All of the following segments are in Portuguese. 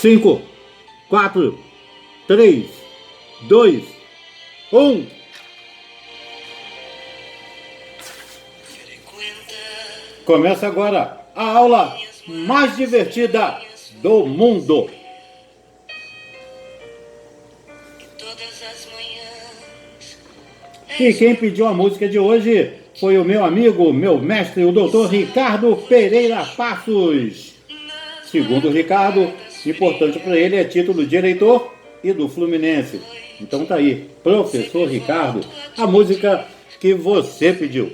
5, 4, 3, 2, 1. Começa agora a aula mais divertida do mundo. E quem pediu a música de hoje foi o meu amigo, meu mestre, o doutor Ricardo Pereira Passos. Segundo o Ricardo, importante para ele é título de eleitor e do Fluminense. Então tá aí, professor Ricardo, a música que você pediu.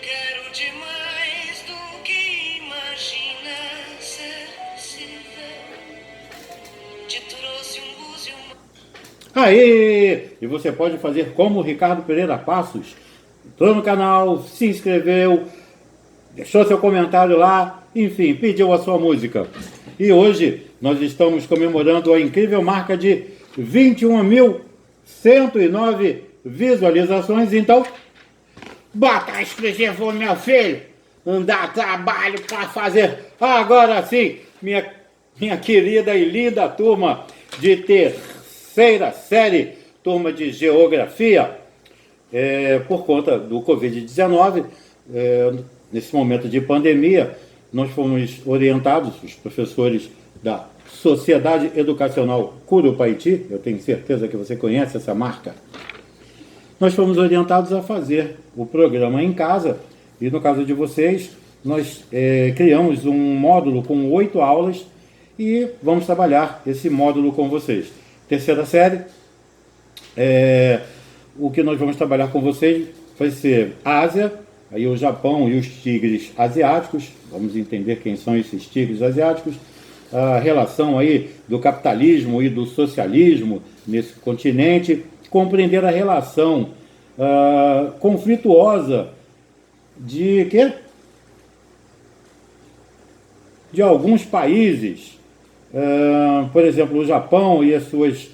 Quero demais do que imagina ser possível. Te trouxe um búzio. Aí! E você pode fazer como o Ricardo Pereira Passos. Entrou no canal, se inscreveu, deixou seu comentário lá, enfim, pediu a sua música. E hoje nós estamos comemorando a incrível marca de 21.109 visualizações. Então, bota exclusivo, meu filho, não dá trabalho para fazer. Agora sim, minha querida e linda turma de terceira série, turma de geografia, por conta do Covid-19, nesse momento de pandemia, nós fomos orientados, os professores da Sociedade Educacional Curupaiti, eu tenho certeza que você conhece essa marca, nós fomos orientados a fazer o programa em casa, e no caso de vocês, nós criamos um módulo com 8 aulas e vamos trabalhar esse módulo com vocês. Terceira série, o que nós vamos trabalhar com vocês vai ser Ásia, aí o Japão e os tigres asiáticos, vamos entender quem são esses tigres asiáticos, a relação aí do capitalismo e do socialismo nesse continente, compreender a relação conflituosa de alguns países, por exemplo, o Japão e as suas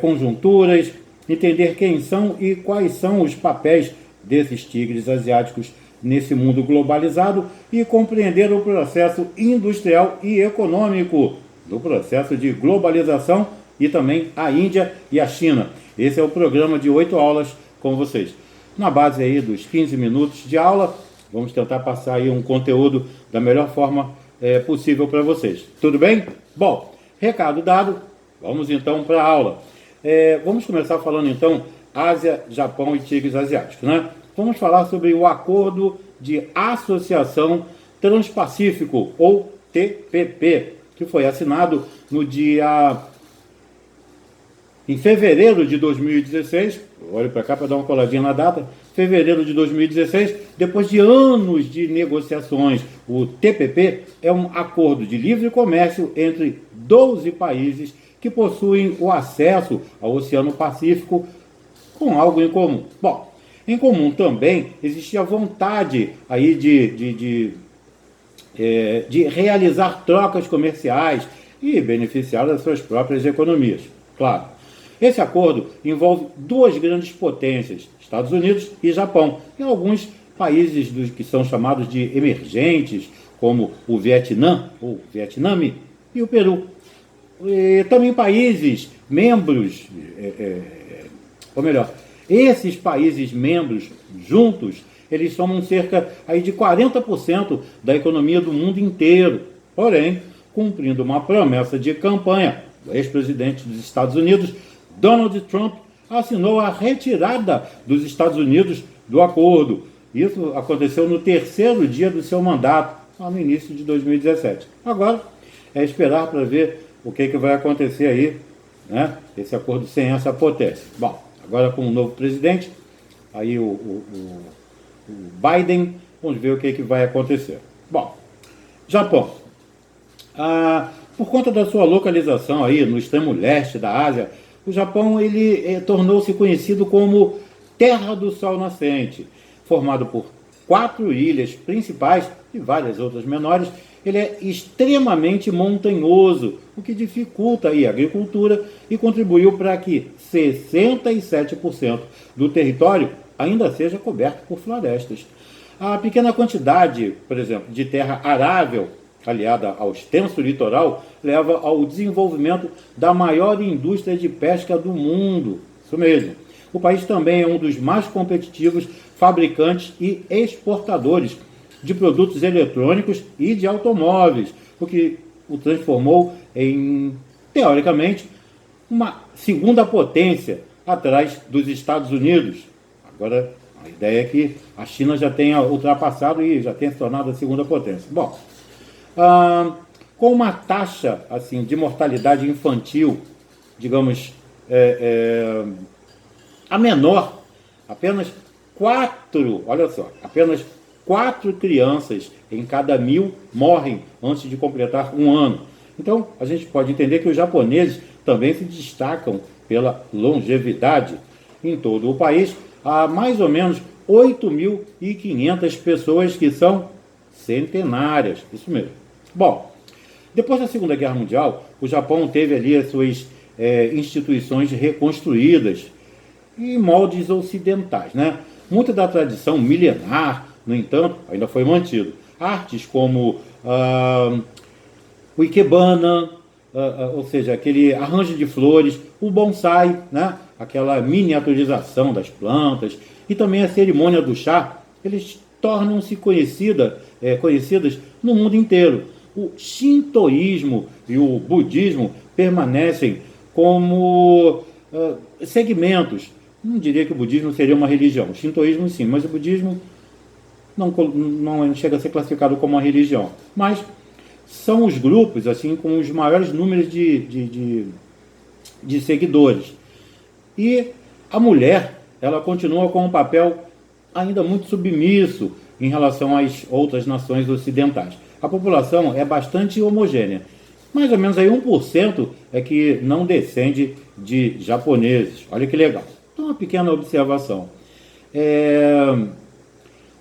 conjunturas, entender quem são e quais são os papéis desses tigres asiáticos nesse mundo globalizado e compreender o processo industrial e econômico do processo de globalização e também a Índia e a China. Esse é o programa de 8 aulas com vocês. Na base aí dos 15 minutos de aula, vamos tentar passar aí um conteúdo da melhor forma possível para vocês. Tudo bem? Bom, recado dado, vamos então para a aula. Vamos começar falando então Ásia, Japão e tigres asiáticos, né? Vamos falar sobre o Acordo de Associação Transpacífico, ou TPP, que foi assinado em fevereiro de 2016, olho para cá para dar uma coladinha na data, fevereiro de 2016, depois de anos de negociações. O TPP é um acordo de livre comércio entre 12 países que possuem o acesso ao Oceano Pacífico com algo em comum. Bom, em comum também existe a vontade aí de realizar trocas comerciais e beneficiar das suas próprias economias. Claro, esse acordo envolve duas grandes potências, Estados Unidos e Japão, e alguns países que são chamados de emergentes, como o Vietnã, ou Vietname, e o Peru. E também países membros, ou melhor, esses países membros juntos, eles somam cerca aí de 40% da economia do mundo inteiro. Porém, cumprindo uma promessa de campanha, o ex-presidente dos Estados Unidos, Donald Trump, assinou a retirada dos Estados Unidos do acordo. Isso aconteceu no terceiro dia do seu mandato, no início de 2017. Agora, é esperar para ver o que vai acontecer aí, né? Esse acordo sem essa potência. Bom, agora com o novo presidente, aí o Biden, vamos ver o que vai acontecer. Bom, Japão. Por conta da sua localização aí no extremo leste da Ásia, o Japão ele tornou-se conhecido como Terra do Sol Nascente. Formado por 4 ilhas principais e várias outras menores, ele é extremamente montanhoso, o que dificulta aí a agricultura e contribuiu para que 67% do território ainda seja coberto por florestas. A pequena quantidade, por exemplo, de terra arável aliada ao extenso litoral, leva ao desenvolvimento da maior indústria de pesca do mundo. Isso mesmo. O país também é um dos mais competitivos fabricantes e exportadores de produtos eletrônicos e de automóveis, o que o transformou em, teoricamente, uma segunda potência atrás dos Estados Unidos. Agora, a ideia é que a China já tenha ultrapassado e já tenha se tornado a segunda potência. Bom, com uma taxa assim, de mortalidade infantil, digamos, a menor, apenas 4 crianças em cada 1000 morrem antes de completar um ano. Então, a gente pode entender que os japoneses também se destacam pela longevidade. Em todo o país, há mais ou menos 8.500 pessoas que são centenárias. Isso mesmo. Bom, depois da Segunda Guerra Mundial, o Japão teve ali as suas instituições reconstruídas em moldes ocidentais, né? Muita da tradição milenar, no entanto, ainda foi mantido. Artes como o ikebana, ou seja, aquele arranjo de flores, o bonsai, né? Aquela miniaturização das plantas, e também a cerimônia do chá, eles tornam-se conhecidas no mundo inteiro. O shintoísmo e o budismo permanecem como segmentos. Não diria que o budismo seria uma religião. O shintoísmo sim, mas o budismo não chega a ser classificado como uma religião. Mas são os grupos assim com os maiores números de seguidores. E a mulher, ela continua com um papel ainda muito submisso em relação às outras nações ocidentais. A população é bastante homogênea. Mais ou menos aí 1% é que não descende de japoneses. Olha que legal. Então, uma pequena observação.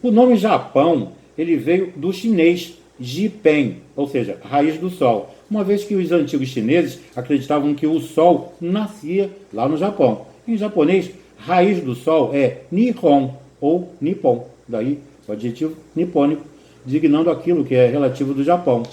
O nome Japão, ele veio do chinês Jipen, ou seja, raiz do sol, uma vez que os antigos chineses acreditavam que o sol nascia lá no Japão. Em japonês, raiz do sol é Nihon ou Nippon, daí o adjetivo nipônico, designando aquilo que é relativo do Japão.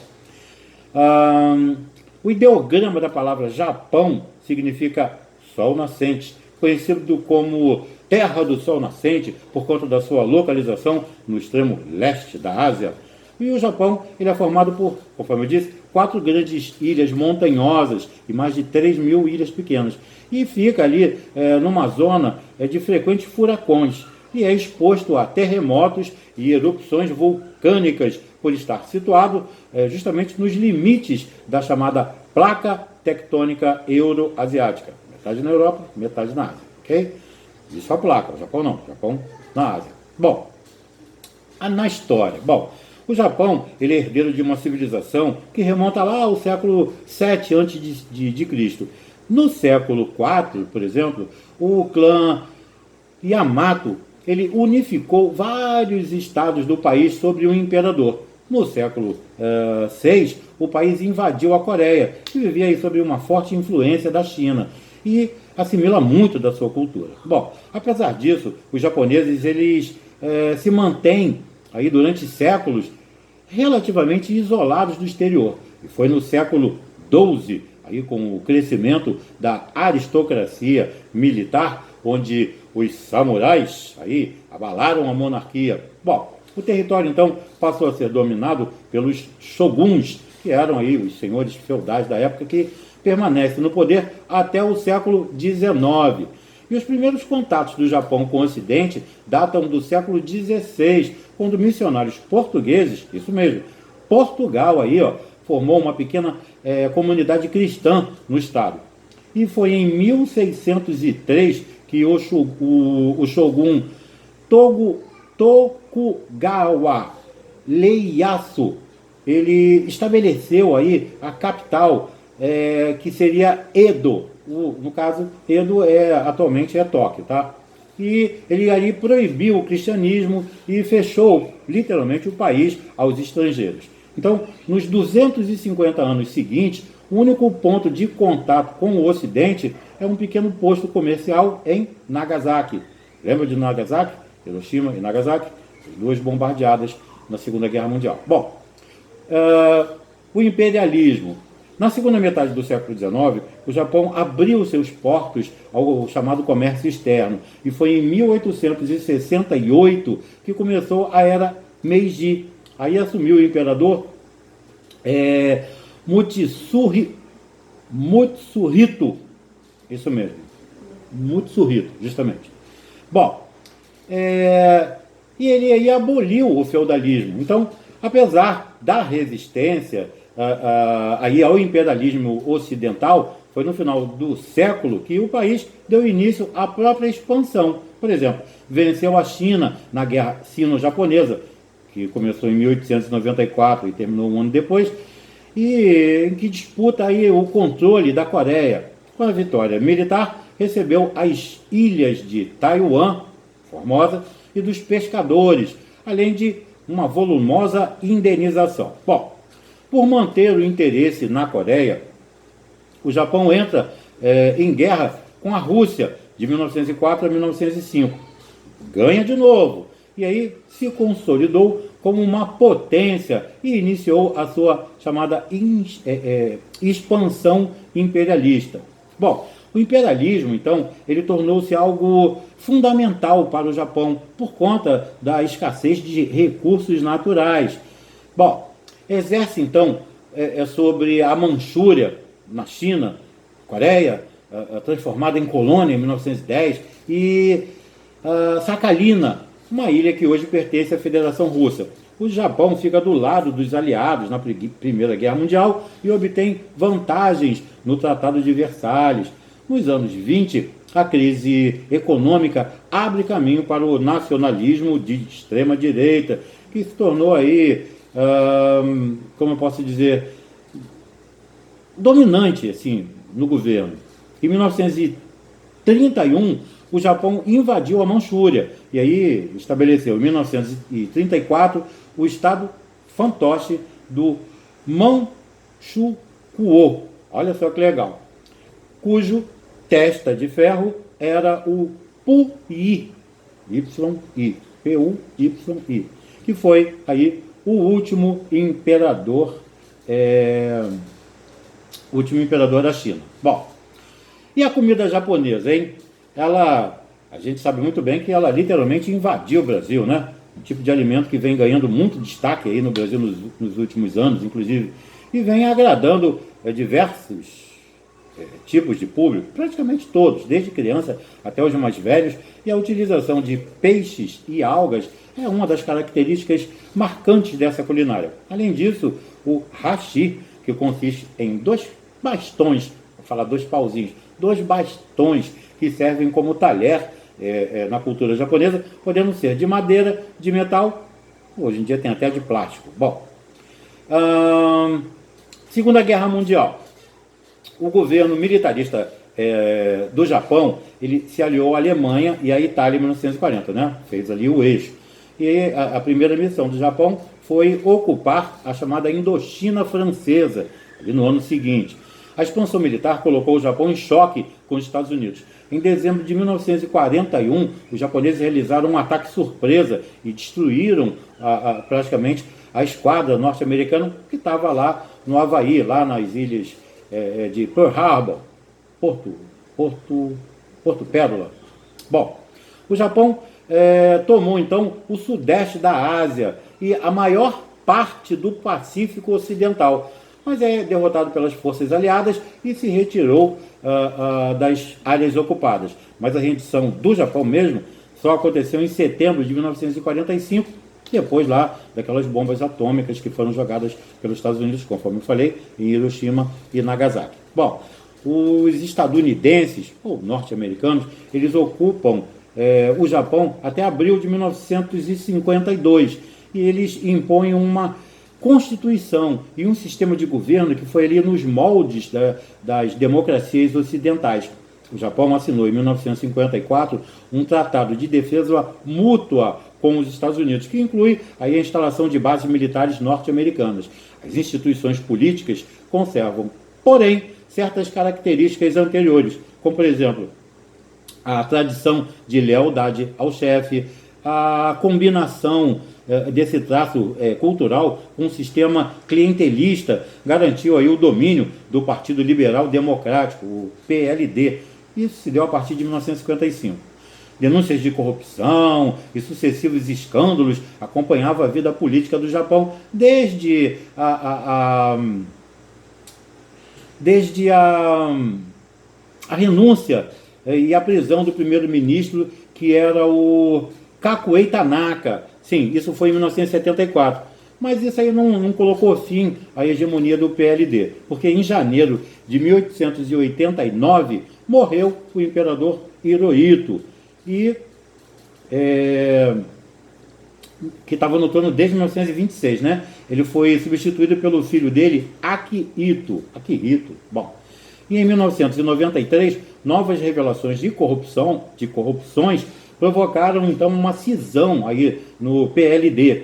O ideograma da palavra Japão significa sol nascente, conhecido como Terra do Sol Nascente por conta da sua localização no extremo leste da Ásia. E o Japão ele é formado por, conforme eu disse, 4 grandes ilhas montanhosas e mais de 3.000 ilhas pequenas. E fica ali numa zona de frequentes furacões e é exposto a terremotos e erupções vulcânicas por estar situado justamente nos limites da chamada placa tectônica euroasiática. Metade na Europa, metade na Ásia, ok? Isso é a placa, o Japão não, o Japão na Ásia. Bom, na história, o Japão ele é herdeiro de uma civilização que remonta lá ao século 7 a.C. No século 4, por exemplo, o clã Yamato ele unificou vários estados do país sob um imperador. No século 6, o país invadiu a Coreia, que vivia aí sob uma forte influência da China, e assimila muito da sua cultura. Bom, apesar disso, os japoneses eles se mantêm aí durante séculos relativamente isolados do exterior. E foi no século XII, aí com o crescimento da aristocracia militar, onde os samurais aí abalaram a monarquia. Bom, o território então passou a ser dominado pelos shoguns, que eram aí os senhores feudais da época que permanecem no poder até o século XIX. E os primeiros contatos do Japão com o Ocidente datam do século XVI, quando missionários portugueses, isso mesmo, Portugal aí, formou uma pequena comunidade cristã no estado. E foi em 1603 que o shogun Tokugawa Ieyasu ele estabeleceu aí a capital que seria Edo. No caso, Edo atualmente é Tóquio, tá? E ele ali proibiu o cristianismo e fechou literalmente o país aos estrangeiros. Então, nos 250 anos seguintes, o único ponto de contato com o Ocidente é um pequeno posto comercial em Nagasaki. Lembra de Nagasaki? Hiroshima e Nagasaki, as duas bombardeadas na Segunda Guerra Mundial. Bom, o imperialismo. Na segunda metade do século XIX, o Japão abriu seus portos ao chamado comércio externo, e foi em 1868 que começou a Era Meiji. Aí assumiu o imperador Mutsuhito, isso mesmo, Mutsuhito, justamente. Bom, e ele aí aboliu o feudalismo. Então, apesar da resistência aí ao imperialismo ocidental, foi no final do século que o país deu início à própria expansão. Por exemplo, venceu a China na Guerra Sino-Japonesa, que começou em 1894 e terminou um ano depois, e em que disputa aí o controle da Coreia. Com a vitória militar, recebeu as ilhas de Taiwan, Formosa, e dos pescadores, além de uma volumosa indenização. Bom, por manter o interesse na Coreia, o Japão entra em guerra com a Rússia, de 1904 a 1905. Ganha de novo, e aí se consolidou como uma potência e iniciou a sua chamada expansão imperialista. Bom, o imperialismo, então, ele tornou-se algo fundamental para o Japão por conta da escassez de recursos naturais. Bom, exerce, então, sobre a Manchúria, na China, Coreia, transformada em colônia em 1910, e Sakhalina, uma ilha que hoje pertence à Federação Russa. O Japão fica do lado dos aliados na Primeira Guerra Mundial e obtém vantagens no Tratado de Versalhes. Nos anos 20, a crise econômica abre caminho para o nacionalismo de extrema-direita, que se tornou aí, como eu posso dizer, dominante assim, no governo. Em 1931, o Japão invadiu a Manchúria e aí estabeleceu, em 1934, o estado fantoche do Manchukuo. Olha só que legal. Cujo testa de ferro era o Puyi, P-U-Y-I, que foi aí o último imperador da China. Bom, e a comida japonesa, hein? A gente sabe muito bem que ela literalmente invadiu o Brasil, né? Um tipo de alimento que vem ganhando muito destaque aí no Brasil nos últimos anos, inclusive, e vem agradando diversos tipos de público, praticamente todos, desde criança até os mais velhos, e a utilização de peixes e algas é uma das características marcantes dessa culinária. Além disso, o hashi, que consiste em dois bastões, vou falar dois pauzinhos, dois bastões que servem como talher na cultura japonesa, podendo ser de madeira, de metal, hoje em dia tem até de plástico. Bom, Segunda Guerra Mundial. O governo militarista do Japão, ele se aliou à Alemanha e à Itália em 1940, né? Fez ali o eixo. E a primeira missão do Japão foi ocupar a chamada Indochina Francesa, ali no ano seguinte. A expansão militar colocou o Japão em choque com os Estados Unidos. Em dezembro de 1941, os japoneses realizaram um ataque surpresa e destruíram praticamente a esquadra norte-americana que estava lá no Havaí, lá nas ilhas de Pearl Harbor, Porto Pérola. Bom, o Japão tomou então o sudeste da Ásia e a maior parte do Pacífico Ocidental, mas é derrotado pelas forças aliadas e se retirou das áreas ocupadas. Mas a rendição do Japão mesmo só aconteceu em setembro de 1945, depois lá daquelas bombas atômicas que foram jogadas pelos Estados Unidos, conforme eu falei, em Hiroshima e Nagasaki. Bom, os estadunidenses, ou norte-americanos, eles ocupam o Japão até abril de 1952, e eles impõem uma constituição e um sistema de governo que foi ali nos moldes das democracias ocidentais. O Japão assinou em 1954 um tratado de defesa mútua com os Estados Unidos, que inclui aí a instalação de bases militares norte-americanas. As instituições políticas conservam, porém, certas características anteriores, como, por exemplo, a tradição de lealdade ao chefe, a combinação desse traço cultural com um sistema clientelista garantiu aí o domínio do Partido Liberal Democrático, o PLD. Isso se deu a partir de 1955. Denúncias de corrupção e sucessivos escândalos acompanhavam a vida política do Japão desde a renúncia e a prisão do primeiro-ministro, que era o Kakuei Tanaka. Sim, isso foi em 1974. Mas isso aí não colocou fim à hegemonia do PLD, porque em janeiro de 1889 morreu o imperador Hirohito, que estava no trono desde 1926, né? Ele foi substituído pelo filho dele, Akihito. Bom, e em 1993, novas revelações de corrupções, provocaram então uma cisão aí no PLD.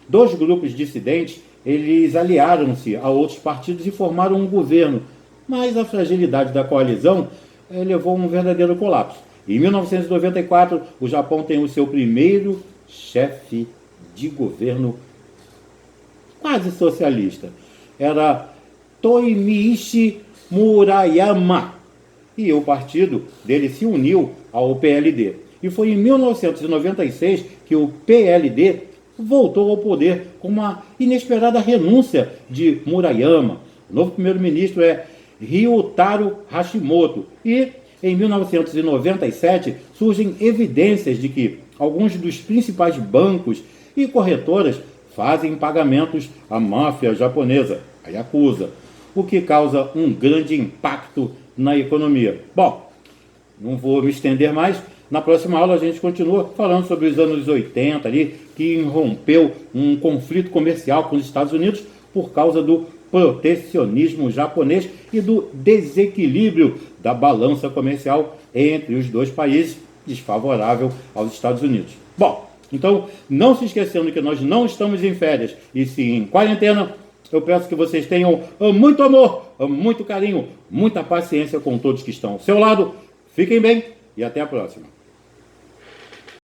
Dois grupos dissidentes, eles aliaram-se a outros partidos e formaram um governo, mas a fragilidade da coalizão levou a um verdadeiro colapso. Em 1994, o Japão tem o seu primeiro chefe de governo quase socialista. Era Toimichi Murayama. E o partido dele se uniu ao PLD. E foi em 1996 que o PLD voltou ao poder com uma inesperada renúncia de Murayama. O novo primeiro-ministro é Ryutaro Hashimoto. E em 1997 surgem evidências de que alguns dos principais bancos e corretoras fazem pagamentos à máfia japonesa, a Yakuza, o que causa um grande impacto na economia. Bom, não vou me estender mais. Na próxima aula a gente continua falando sobre os anos 80 ali, que irrompeu um conflito comercial com os Estados Unidos por causa do protecionismo japonês e do desequilíbrio da balança comercial entre os dois países, desfavorável aos Estados Unidos. Bom, então, não se esquecendo que nós não estamos em férias e sim em quarentena, eu peço que vocês tenham muito amor, muito carinho, muita paciência com todos que estão ao seu lado. Fiquem bem e até a próxima.